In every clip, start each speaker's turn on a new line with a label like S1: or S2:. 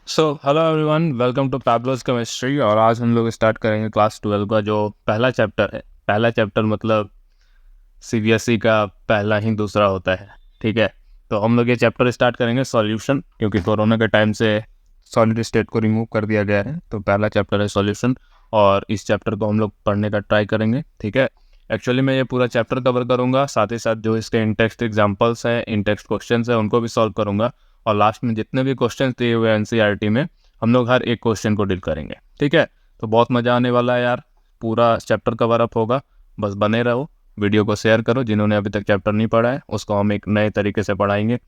S1: So hello everyone, welcome to Pablo's chemistry. और आज हम लोग स्टार्ट करेंगे क्लास 12 का जो पहला चैप्टर है। पहला चैप्टर मतलब सीबीएसई का पहला ही दूसरा होता है। ठीक है, तो हम लोग ये चैप्टर स्टार्ट करेंगे सॉल्यूशन, क्योंकि कोरोना के टाइम से सॉलिड स्टेट को रिमूव कर दिया गया है। तो पहला चैप्टर है सॉल्यूशन, और इस चैप्टर को हम लोग पढ़ने का ट्राई करेंगे। ठीक है, एक्चुअली मैं ये पूरा चैप्टर कवर करूँगा, साथ ही साथ जो इसके इनटेक्स्ट एग्जाम्पल्स हैं, इनटेक्स्ट क्वेश्चन है, उनको भी सॉल्व करूँगा। और लास्ट में जितने भी क्वेश्चन दिए हुए हैं एनसीईआरटी में, हम लोग हर एक क्वेश्चन को डील करेंगे। ठीक है, तो बहुत मज़ा आने वाला है यार, पूरा चैप्टर कवर अप होगा। बस बने रहो, वीडियो को शेयर करो। जिन्होंने अभी तक चैप्टर नहीं पढ़ा है उसको हम एक नए तरीके से पढ़ाएंगे,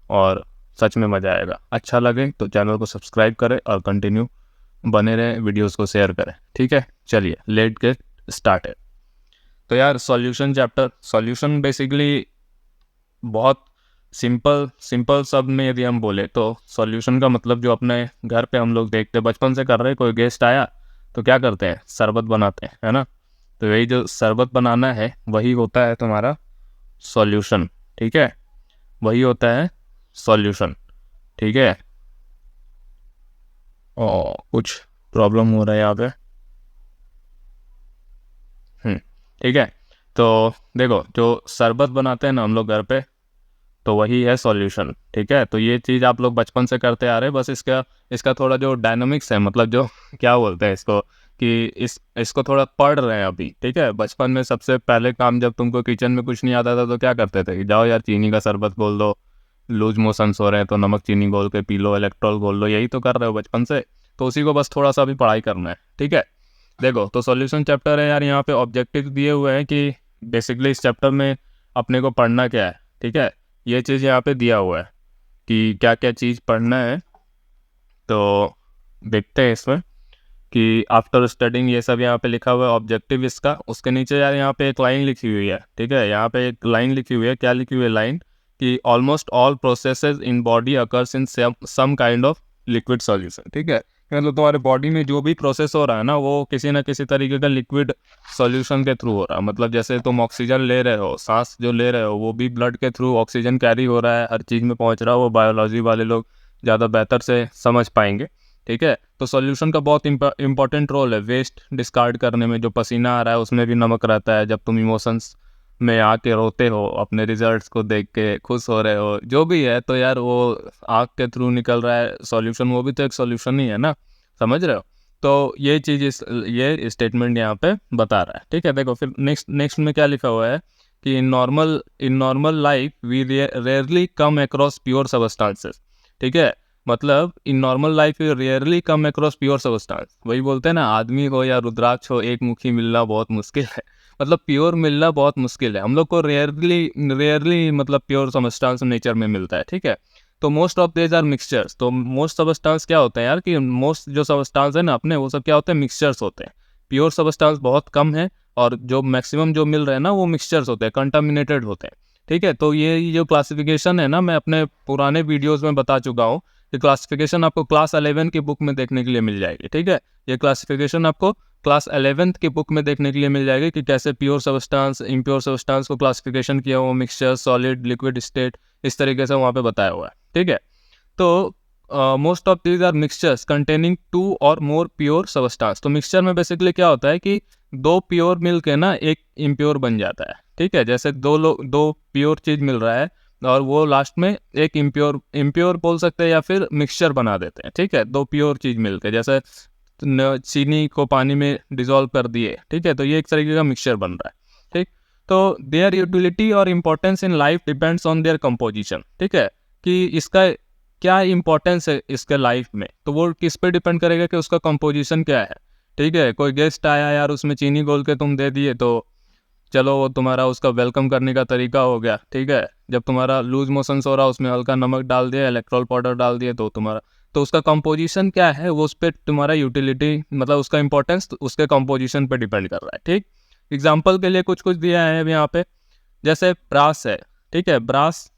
S1: और सच में मज़ा आएगा। अच्छा लगे तो चैनल को सब्सक्राइब करें और कंटिन्यू बने रहें, वीडियोस को शेयर करें। ठीक है, चलिए लेट गेट स्टार्टेड। तो यार सॉल्यूशन चैप्टर, सॉल्यूशन बेसिकली बहुत सिंपल सिंपल शब्द में यदि हम बोले तो सॉल्यूशन का मतलब जो अपने घर पे हम लोग देखते बचपन से कर रहे हैं। कोई गेस्ट आया तो क्या करते हैं, शरबत बनाते हैं, है ना। तो यही जो शरबत बनाना है वही होता है तुम्हारा सॉल्यूशन। ठीक है, वही होता है सॉल्यूशन। ठीक है, और कुछ प्रॉब्लम हो रहा है यहाँ पे। ठीक है, तो देखो जो शरबत बनाते हैं ना हम लोग घर पे, तो वही है सॉल्यूशन। ठीक है, तो ये चीज़ आप लोग बचपन से करते आ रहे हैं। बस इसका इसका थोड़ा जो डायनामिक्स है, मतलब जो क्या बोलते हैं इसको, कि इसको थोड़ा पढ़ रहे हैं अभी। ठीक है, बचपन में सबसे पहले काम, जब तुमको किचन में कुछ नहीं आता था तो क्या करते थे कि जाओ यार चीनी का शरबत घोल दो, लूज मोशंस हो रहे हैं तो नमक चीनी घोल के पी लो, इलेक्ट्रॉल घोल लो। यही तो कर रहे हो बचपन से, तो उसी को बस थोड़ा सा अभी पढ़ाई करना है। ठीक है, देखो तो सॉल्यूशन चैप्टर है यार। यहाँ पे ऑब्जेक्टिव दिए हुए हैं कि बेसिकली इस चैप्टर में अपने को पढ़ना क्या है। ठीक है, ये चीज़ यहाँ पे दिया हुआ है कि क्या क्या चीज़ पढ़ना है। तो देखते हैं इसमें कि आफ्टर स्टडिंग, ये सब यहाँ पे लिखा हुआ है ऑब्जेक्टिव इसका। उसके नीचे यार यहाँ पे एक लाइन लिखी हुई है। ठीक है, यहाँ पे एक लाइन लिखी हुई है। क्या लिखी हुई है लाइन, कि almost all processes in body occurs in some kind of liquid solution. ठीक है, मतलब तुम्हारे बॉडी में जो भी प्रोसेस हो रहा है ना, वो किसी ना किसी तरीके का लिक्विड सॉल्यूशन के थ्रू हो रहा है। मतलब जैसे तुम ऑक्सीजन ले रहे हो, सांस जो ले रहे हो, वो भी ब्लड के थ्रू ऑक्सीजन कैरी हो रहा है, हर चीज़ में पहुंच रहा है। वो बायोलॉजी वाले लोग ज़्यादा बेहतर से समझ पाएंगे। ठीक है, तो सॉल्यूशन का बहुत इंपॉर्टेंट रोल है वेस्ट डिस्कार्ड करने में। जो पसीना आ रहा है उसमें भी नमक रहता है। जब तुम इमोशंस में आके रोते हो, अपने रिजल्ट्स को देख के खुश हो रहे हो, जो भी है, तो यार वो आँख के थ्रू निकल रहा है सॉल्यूशन, वो भी तो एक सॉल्यूशन ही है ना। समझ रहे हो। तो ये चीज़ ये स्टेटमेंट यहाँ पे बता रहा है। ठीक है, देखो फिर नेक्स्ट में क्या लिखा हुआ है कि in normal life we rarely come across pure substances. ठीक है, मतलब in normal life you rarely come across pure substance. वही बोलते हैं ना, आदमी हो या रुद्राक्ष हो, एक मुखी मिलना बहुत मुश्किल है। मतलब प्योर मिलना बहुत मुश्किल है। हम लोग को रेयरली रेयरली मतलब प्योर सबस्टांस नेचर में मिलता है। ठीक है, तो most of these are mixtures. तो मोस्ट सबस्टांस क्या होते हैं यार, कि मोस्ट जो सबस्टांस है ना अपने, वो सब क्या होते हैं, मिक्सचर्स होते हैं। प्योर सबस्टांस बहुत कम है, और जो मैक्सिमम जो मिल रहे हैं ना वो मिक्सचर्स होते हैं, कंटामिनेटेड होते हैं। ठीक है, तो ये जो क्लासिफिकेशन है ना, मैं अपने पुराने वीडियोस में बता चुका हूँ। ये क्लासिफिकेशन आपको क्लास 11 की बुक में देखने के लिए मिल जाएगी। ठीक है, ये क्लासिफिकेशन आपको क्लास 11th की बुक में देखने के लिए मिल जाएगी कि कैसे प्योर सबस्टांस, इम्प्योर सबस्टांस को क्लासिफिकेशन किया हुआ, मिक्सचर, सॉलिड, लिक्विड स्टेट, इस तरीके से वहाँ पे बताया हुआ है। ठीक है, तो most of these are mixtures containing 2 और मोर प्योर सबस्टांस। तो मिक्सचर में बेसिकली क्या होता है कि दो प्योर मिल के ना एक इम्प्योर बन जाता है। ठीक है, जैसे दो प्योर चीज़ मिल रहा है और वो लास्ट में एक इम्प्योर बोल सकते हैं, या फिर मिक्सचर बना देते हैं। ठीक है, दो प्योर चीज़ मिलके, जैसे चीनी को पानी में डिजोल्व कर दिए। ठीक है, तो ये एक तरीके का मिक्सचर बन रहा है। ठीक, तो देयर यूटिलिटी और importance in life depends on their composition. ठीक है, कि इसका क्या इंपॉर्टेंस है इसके लाइफ में, तो वो किस पे डिपेंड करेगा कि उसका कंपोजिशन क्या है। ठीक है, कोई गेस्ट आया यार, उसमें चीनी घोल के तुम दे दिए, तो चलो वो तुम्हारा उसका वेलकम करने का तरीका हो गया। ठीक है, जब तुम्हारा लूज मोशंस हो रहा, उसमें हल्का नमक डाल दिया, इलेक्ट्रॉल पाउडर डाल दिए, तो तुम्हारा, तो उसका कंपोजिशन क्या है, वो उस पर तुम्हारा यूटिलिटी, मतलब उसका इंपॉर्टेंस उसके कंपोजिशन पे डिपेंड कर रहा है। ठीक, एग्जाम्पल के लिए कुछ कुछ दिया है अब यहाँ पे, जैसे ब्रास है। ठीक है, ब्रास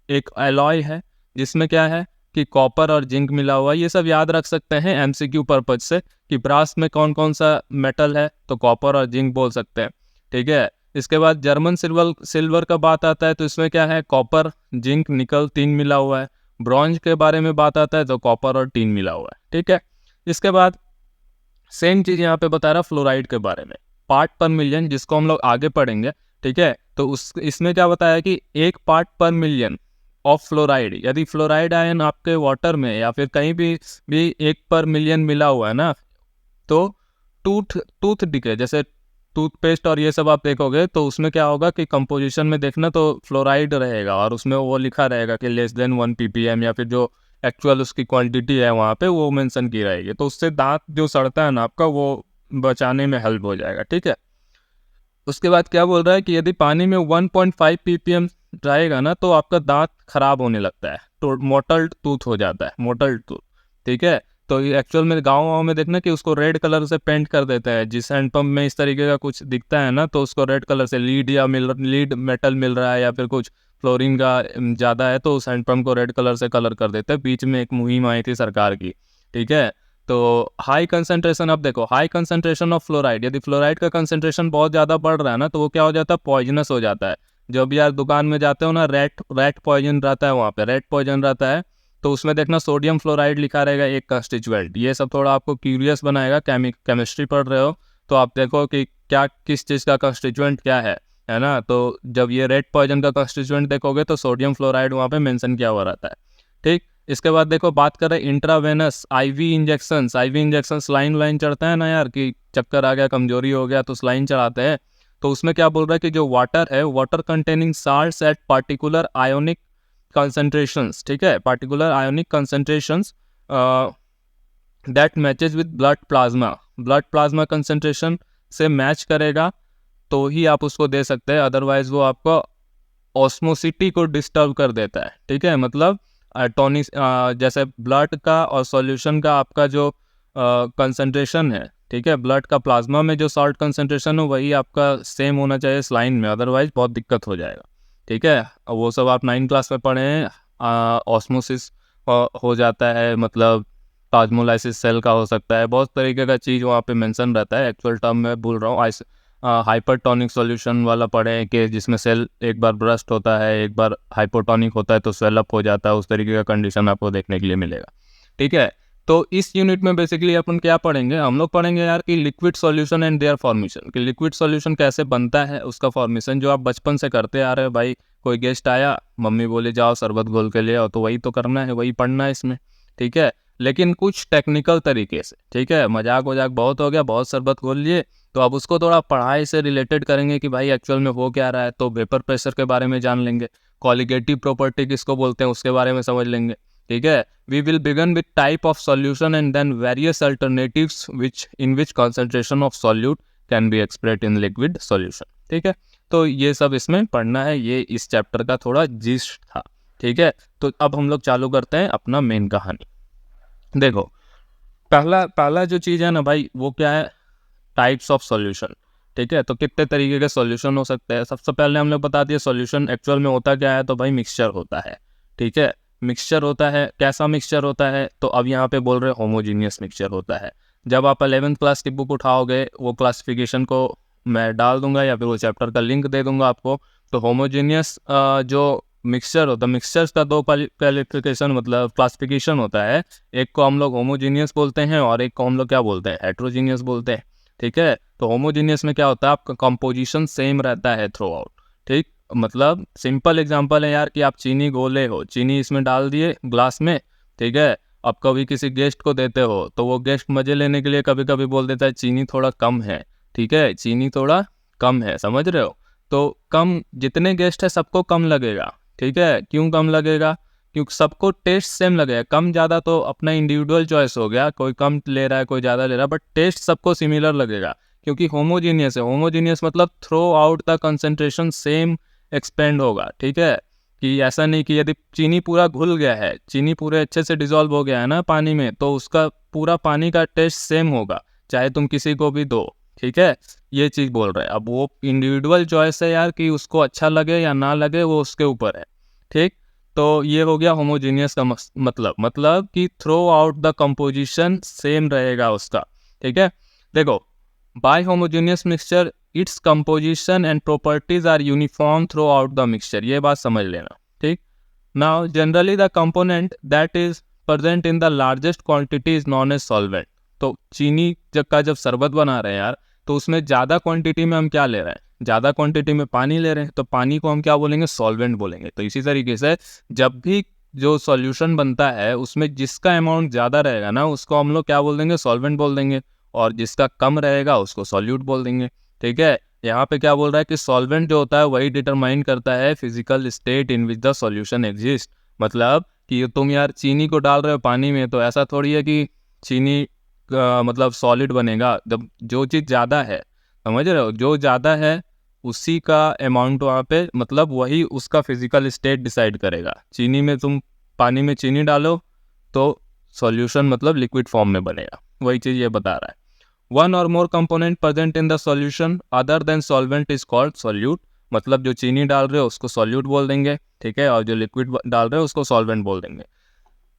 S1: एक एलॉय है जिसमें क्या है कि कॉपर और जिंक मिला हुआ है। ये सब याद रख सकते हैं एमसीक्यू पर्पज से, कि ब्रास में कौन कौन सा मेटल है, तो कॉपर और जिंक बोल सकते हैं। ठीक है, इसके बाद जर्मन सिल्वर का बात आता है, तो इसमें क्या है, कॉपर, जिंक, निकल, तीन मिला हुआ है। ब्रॉन्ज के बारे में बात आता है तो कॉपर और टीन मिला हुआ है, ठीक है। इसके बाद सेम चीज़ यहाँ पे बता रहा फ्लोराइड के बारे में, पार्ट पर मिलियन, जिसको हम लोग आगे पढ़ेंगे, ठीक है। तो उस इसमें क्या बताया कि 1 पार्ट पर मिलियन ऑफ फ्लोराइड, यदि फ्लोराइड आयन आपके वाटर में या फिर कहीं भी 1 पर मिलियन मिला हुआ है ना, तो टूथ डिके, जैसे टूथपेस्ट और ये सब आप देखोगे तो उसमें क्या होगा कि कंपोजिशन में देखना तो फ्लोराइड रहेगा और उसमें वो लिखा रहेगा कि <1 ppm, या फिर जो एक्चुअल उसकी क्वांटिटी है वहाँ पे वो मेंशन की रहेगी। तो उससे दांत जो सड़ता है ना आपका, वो बचाने में हेल्प हो जाएगा, ठीक है। उसके बाद क्या बोल रहा है कि यदि पानी में 1.5 ppm जाएगा ना तो आपका दांत खराब होने लगता है, तो मोटल टूथ हो जाता है, मोटल टूथ, ठीक है। तो ये एक्चुअल में गाँव में देखना कि उसको रेड कलर से पेंट कर देता है, जिस हैंडपम्प में इस तरीके का कुछ दिखता है ना तो उसको रेड कलर से लीड मेटल मिल रहा है या फिर कुछ फ्लोरीन का ज़्यादा है तो उस हैंडपम्प को रेड कलर से कलर कर देते हैं। बीच में एक मुहिम आई थी सरकार की, ठीक है। तो हाई कंसंट्रेशन, अब देखो हाई कंसंट्रेशन ऑफ फ्लोराइड, यदि फ्लोराइड का कंसंट्रेशन बहुत ज़्यादा बढ़ रहा है ना तो वो क्या हो जाता है, पॉइजनस हो जाता है। जब भी यार दुकान में जाते हो ना, रेट पॉइजन रहता है, वहाँ पे रेट पॉइजन रहता है, तो उसमें देखना सोडियम फ्लोराइड लिखा रहेगा एक कंस्टिट्यूएंट। ये सब थोड़ा आपको क्यूरियस बनाएगा, केमिस्ट्री पढ़ रहे हो तो आप देखो कि क्या किस चीज़ का कंस्टिट्यूएंट क्या है ना। तो जब ये रेड पॉइजन का कंस्टिट्यूएंट देखोगे तो सोडियम फ्लोराइड वहाँ पे मेंशन किया हुआ रहता है, ठीक। इसके बाद देखो बात करें इंट्रावेनस आईवी इंजेक्शंस, लाइन चढ़ता है ना यार कि चक्कर आ गया, कमजोरी हो गया तो लाइन चढ़ाते हैं। तो उसमें क्या बोल रहा है कि जो वाटर है, water containing salts eight particular ionic concentrations, ठीक है, particular ionic concentrations that matches with blood plasma concentration से मैच करेगा तो ही आप उसको दे सकते हैं, अदरवाइज वो आपको ऑस्मोसिटी को डिस्टर्ब कर देता है, ठीक है। मतलब टॉनिक, जैसे ब्लड का और सॉल्यूशन का आपका जो कंसंट्रेशन है, ठीक है, ब्लड का प्लाज्मा में जो सॉल्ट कंसंट्रेशन हो वही आपका सेम होना चाहिए स्लाइन में, अदरवाइज बहुत दिक्कत हो जाएगा, ठीक है। वो सब आप 9 क्लास में पढ़े हैं। ऑस्मोसिस हो जाता है, मतलब प्लाज्मोलाइसिस सेल का हो सकता है, बहुत तरीके का चीज़ वहाँ पे मेंशन रहता है। एक्चुअल टर्म में भूल रहा हूँ, हाइपरटोनिक सॉल्यूशन वाला पढ़े हैं कि जिसमें सेल एक बार ब्रस्ट होता है, एक बार हाइपोटोनिक होता है तो स्वेलअप हो जाता है, उस तरीके का कंडीशन आपको देखने के लिए मिलेगा, ठीक है। तो इस यूनिट में बेसिकली अपन क्या पढ़ेंगे, हम लोग पढ़ेंगे यार कि liquid solution and there formation, कि लिक्विड सॉल्यूशन कैसे बनता है, उसका फॉर्मेशन जो आप बचपन से करते आ रहे हो। भाई कोई गेस्ट आया, मम्मी बोले जाओ शरबत घोल के ले आओ, तो वही तो करना है, वही पढ़ना है इसमें, ठीक है। लेकिन कुछ टेक्निकल तरीके से, ठीक है। मजाक वजाक बहुत हो गया, बहुत शरबत घोल लिए, तो अब उसको थोड़ा पढ़ाई से रिलेटेड करेंगे कि भाई एक्चुअल में हो क्या रहा है। तो वेपर प्रेशर के बारे में जान लेंगे, कॉलिगेटिव प्रॉपर्टी किसको बोलते हैं उसके बारे में समझ लेंगे, ठीक है। We will begin with type of solution and then various alternatives in which concentration of solute can be expressed in liquid solution, ठीक है। तो ये सब इसमें पढ़ना है, ये इस चैप्टर का थोड़ा जिस्ट था, ठीक है। तो अब हम लोग चालू करते हैं अपना मेन कहानी। देखो पहला जो चीज़ है ना भाई, वो क्या है, टाइप्स ऑफ सॉल्यूशन, ठीक है। तो कितने तरीके के सॉल्यूशन हो सकते हैं। सबसे पहले हम लोग बता दिए सॉल्यूशन एक्चुअल में होता क्या है, तो भाई मिक्सचर होता है, ठीक है। मिक्सचर होता है, कैसा मिक्सचर होता है, तो अब यहाँ पे बोल रहे होमोजीनियस मिक्सचर होता है। जब आप 11th क्लास की बुक उठाओगे, वो क्लासिफिकेशन को मैं डाल दूंगा या फिर वो चैप्टर का लिंक दे दूंगा आपको। तो होमोजीनियस जो मिक्सचर होता है, मिक्सचर्स का 2 क्वालिफिकेशन मतलब क्लासिफिकेशन होता है। एक को हम लोग होमोजीनियस बोलते हैं और एक को हम लोग क्या बोलते हैं, हेट्रोजीनियस बोलते हैं, ठीक है। तो होमोजीनियस में क्या होता है, आपका कंपोजिशन सेम रहता है थ्रू आउट, ठीक। मतलब सिंपल एग्जांपल है यार कि आप चीनी घोले हो, चीनी इसमें डाल दिए ग्लास में, ठीक है। अब कभी किसी गेस्ट को देते हो तो वो गेस्ट मजे लेने के लिए कभी कभी बोल देता है चीनी थोड़ा कम है, ठीक है, चीनी थोड़ा कम है, समझ रहे हो। तो कम, जितने गेस्ट है सबको कम लगेगा, ठीक है। क्यों कम लगेगा, क्योंकि सबको टेस्ट सेम लगेगा। कम ज़्यादा तो अपना इंडिविजुअल चॉइस हो गया, कोई कम ले रहा है कोई ज़्यादा ले रहा है, बट टेस्ट सबको सिमिलर लगेगा क्योंकि होमोजीनियस है। होमोजीनियस मतलब through out the concentration same expand होगा, ठीक है। कि ऐसा नहीं कि यदि चीनी पूरा घुल गया है, चीनी पूरे अच्छे से डिजोल्व हो गया है ना पानी में, तो उसका पूरा पानी का टेस्ट सेम होगा चाहे तुम किसी को भी दो, ठीक है। ये चीज़ बोल रहे हैं। अब वो इंडिविजुअल चॉइस है यार कि उसको अच्छा लगे या ना लगे, वो उसके ऊपर है, ठीक। तो ये हो गया होमोजीनियस का मतलब कि throughout the composition same रहेगा उसका, ठीक है। देखो by homogeneous mixture its composition and properties are uniform throughout the mixture, ये बात समझ लेना, ठीक। Now generally the component that is present in the largest quantity is known as solvent. तो चीनी जब शरबत बना रहे हैं यार, तो उसमें ज़्यादा क्वांटिटी में हम क्या ले रहे हैं, ज़्यादा क्वांटिटी में पानी ले रहे हैं, तो पानी को हम क्या बोलेंगे, सॉल्वेंट बोलेंगे। तो इसी तरीके से जब भी जो सॉल्यूशन बनता है उसमें जिसका अमाउंट ज़्यादा रहेगा ना, उसको हम लोग क्या बोल देंगे, सॉल्वेंट बोल देंगे, और जिसका कम रहेगा उसको सॉल्यूट बोल देंगे। ठीक है, यहाँ पे क्या बोल रहा है कि सॉल्वेंट जो होता है वही डिटरमाइन करता है physical state in which the solution exist. मतलब कि तुम यार चीनी को डाल रहे हो पानी में, तो ऐसा थोड़ी है कि चीनी मतलब सॉलिड बनेगा। जब जो चीज़ ज़्यादा है, समझ रहे हो, जो ज़्यादा है उसी का अमाउंट वहाँ पे, मतलब वही उसका फिजिकल स्टेट डिसाइड करेगा। चीनी में तुम पानी में चीनी डालो तो सॉल्यूशन मतलब लिक्विड फॉर्म में बनेगा, वही चीज़ ये बता रहा है। वन और more component present in the solution other than solvent is called solute. मतलब जो चीनी डाल रहे हो उसको सॉल्यूट बोल देंगे, ठीक है, और जो लिक्विड डाल रहे हो उसको सॉल्वेंट बोल देंगे।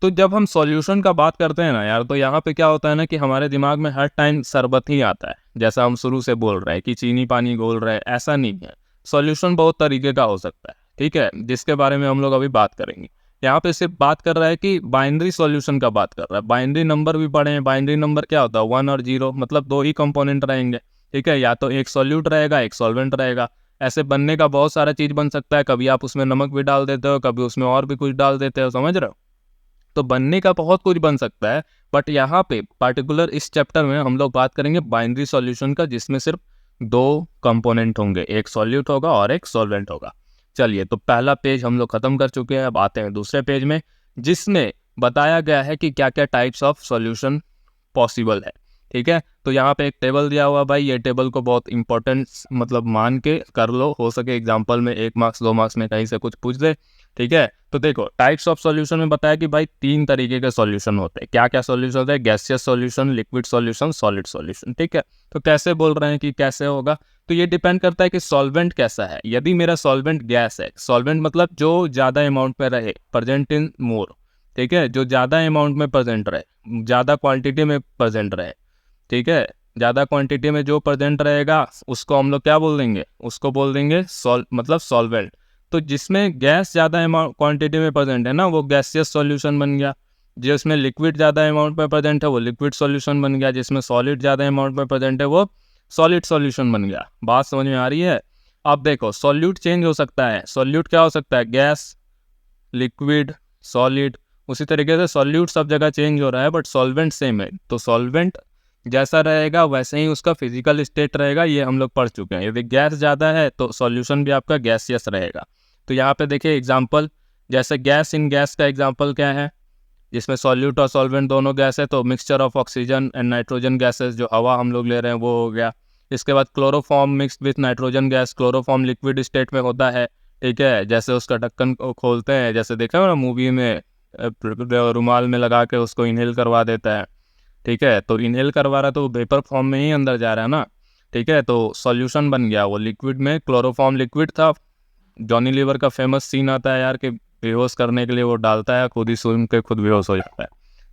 S1: तो जब हम सॉल्यूशन का बात करते हैं ना यार, तो यहाँ पे क्या होता है ना कि हमारे दिमाग में हर टाइम शरबत ही आता है, जैसा हम शुरू से बोल रहे हैं कि चीनी पानी घोल रहे हैं, ऐसा नहीं है। सॉल्यूशन बहुत तरीके का हो सकता है, ठीक है, जिसके बारे में हम लोग अभी बात करेंगे। यहाँ पे सिर्फ बात कर रहा है कि बाइनरी सॉल्यूशन का बात कर रहा है। बाइनरी नंबर भी पढ़े हैं, बाइनरी नंबर क्या होता है, 1 और 0, मतलब दो ही कंपोनेंट रहेंगे, ठीक है, या तो एक सॉल्यूट रहेगा एक सॉल्वेंट रहेगा। ऐसे बनने का बहुत सारा चीज़ बन सकता है, कभी आप उसमें नमक भी डाल देते हो, कभी उसमें और भी कुछ डाल देते हो, समझ रहे हो। तो बनने का बहुत कुछ बन सकता है, बट यहाँ पे पर्टिकुलर इस चैप्टर में हम लोग बात करेंगे बाइनरी सॉल्यूशन का, जिसमें सिर्फ दो कंपोनेंट होंगे, एक सॉल्यूट होगा और एक सॉल्वेंट होगा। चलिए, तो पहला पेज हम लोग खत्म कर चुके हैं, अब आते हैं दूसरे पेज में, जिसमें बताया गया है कि क्या क्या टाइप्स ऑफ सॉल्यूशन पॉसिबल है। ठीक है, तो यहाँ पे एक टेबल दिया हुआ भाई, ये टेबल को बहुत इंपॉर्टेंट मतलब मान के कर लो, हो सके एग्जाम्पल में 1 मार्क्स 2 मार्क्स में कहीं से कुछ पूछ दे। ठीक है, तो देखो टाइप्स ऑफ सॉल्यूशन में बताया कि भाई 3 तरीके के सॉल्यूशन होते हैं। क्या क्या सॉल्यूशन होते हैं, gaseous solution, liquid solution, solid solution. ठीक है, तो कैसे बोल रहे हैं कि कैसे होगा, तो ये डिपेंड करता है कि सॉल्वेंट कैसा है। यदि मेरा सॉल्वेंट गैस है, सॉल्वेंट मतलब जो ज़्यादा अमाउंट में रहे, प्रेजेंट इन मोर, ठीक है, जो ज़्यादा अमाउंट में प्रेजेंट रहे, ज़्यादा क्वांटिटी में प्रेजेंट रहे, ठीक है, ज़्यादा क्वांटिटी में जो प्रेजेंट रहेगा उसको हम लोग क्या बोल देंगे, उसको बोल देंगे मतलब सॉल्वेंट। तो जिसमें गैस ज़्यादा अमाउंट क्वांटिटी में प्रेजेंट है ना, वो गैसियस सॉल्यूशन बन गया। जिसमें लिक्विड ज़्यादा अमाउंट में प्रेजेंट है वो लिक्विड सॉल्यूशन बन गया। जिसमें सॉलिड ज़्यादा अमाउंट में प्रेजेंट है वो सॉलिड सॉल्यूशन बन गया। बात समझ में आ रही है। अब देखो सॉल्यूट चेंज हो सकता है। सॉल्यूट क्या हो सकता है, गैस, लिक्विड, सॉलिड। उसी तरीके से सॉल्यूट सब जगह चेंज हो रहा है, बट सॉल्वेंट सेम है। तो सॉल्वेंट जैसा रहेगा वैसे ही उसका फिजिकल स्टेट रहेगा, ये हम लोग पढ़ चुके हैं। यदि गैस ज़्यादा है तो सॉल्यूशन भी आपका गैसियस रहेगा। तो यहाँ पे देखिए एग्जांपल, जैसे गैस इन गैस का एग्जांपल क्या है, जिसमें सॉल्यूट और सॉल्वेंट दोनों गैस है, तो mixture of oxygen and nitrogen gases, जो हवा हम लोग ले रहे हैं वो हो गया। इसके बाद chloroform mixed with nitrogen gas, chloroform liquid state में होता है, ठीक है, जैसे उसका ढक्कन को खोलते हैं, जैसे देखा हो ना मूवी में, रुमाल में लगा के उसको इनहेल करवा देता है, ठीक है, तो इनहेल करवा रहा है तो वेपर फॉर्म में ही अंदर जा रहा है ना, ठीक है, तो सॉल्यूशन बन गया वो लिक्विड में। क्लोरोफॉर्म लिक्विड था। जॉनी लीवर का फेमस सीन आता है यार कि बेहोश करने के लिए वो डालता है, खुद ही सुन के खुद बेहोश हो जाता है,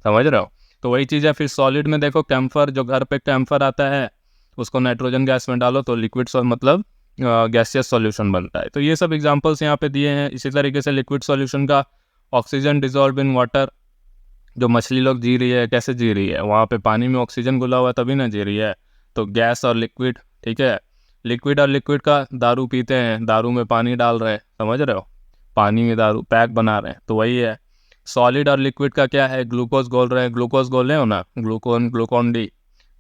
S1: समझ रहे हो। तो वही चीज़ है। फिर सॉलिड में देखो कैम्फर, जो घर पे कैम्फर आता है उसको नाइट्रोजन गैस में डालो तो लिक्विड मतलब गैसियस सॉल्यूशन बनता है। तो ये सब एग्जांपल्स यहाँ पे दिए हैं। इसी तरीके से लिक्विड सॉल्यूशन का, ऑक्सीजन डिजॉल्व इन वाटर, जो मछली लोग जी रही है, कैसे जी रही है, वहाँ पे पानी में ऑक्सीजन घुला हुआ है तभी ना जी रही है। तो गैस और लिक्विड, ठीक है। लिक्विड और लिक्विड का, दारू पीते हैं, दारू में पानी डाल रहे हैं, समझ रहे हो, पानी में दारू पैक बना रहे हैं, तो वही है। सॉलिड और लिक्विड का क्या है, ग्लूकोज घोल रहे हैं, ग्लूकोज घोल रहे हो ना, ग्लूकोन डी,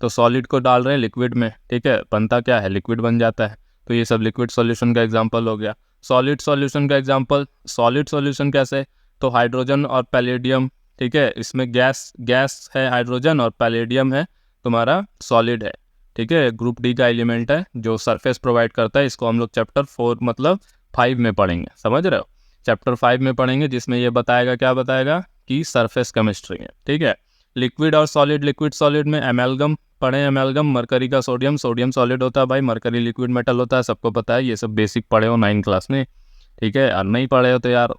S1: तो सॉलिड को डाल रहे हैं लिक्विड में, ठीक है, बनता क्या है, लिक्विड बन जाता है। तो ये सब लिक्विड सॉल्यूशन का एग्जांपल हो गया। सॉलिड सॉल्यूशन का एग्जांपल, सॉलिड सॉल्यूशन कैसे, तो हाइड्रोजन और पैलेडियम, ठीक है, इसमें गैस है हाइड्रोजन और पैलेडियम है तुम्हारा सॉलिड है, ठीक है, ग्रुप डी का एलिमेंट है जो सरफेस प्रोवाइड करता है। इसको हम लोग चैप्टर 4 मतलब 5 में पढ़ेंगे, समझ रहे हो, चैप्टर 5 में पढ़ेंगे, जिसमें ये बताएगा, क्या बताएगा कि सरफेस केमिस्ट्री है, ठीक है। लिक्विड और सॉलिड, लिक्विड सॉलिड में एमेलगम पढ़े, एमेलगम मरकरी का सोडियम, सोडियम सॉलिड होता है भाई, मरकरी लिक्विड मेटल होता है, सबको पता है, ये सब बेसिक पढ़े हो 9 क्लास में, ठीक है। और नहीं पढ़े हो तो यार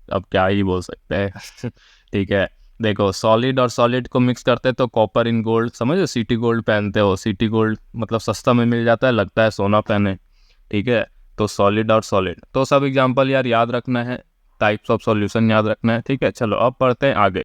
S1: अब क्या ही बोल सकते हैं ठीक है। देखो सॉलिड और सॉलिड को मिक्स करते हैं तो कॉपर इन गोल्ड, समझो, सिटी गोल्ड पहनते हो, सिटी गोल्ड मतलब सस्ता में मिल जाता है, लगता है सोना पहने, ठीक है। तो सॉलिड और सॉलिड, तो सब एग्जांपल यार याद रखना है, टाइप्स ऑफ सॉल्यूशन याद रखना है, ठीक है। चलो अब पढ़ते हैं आगे।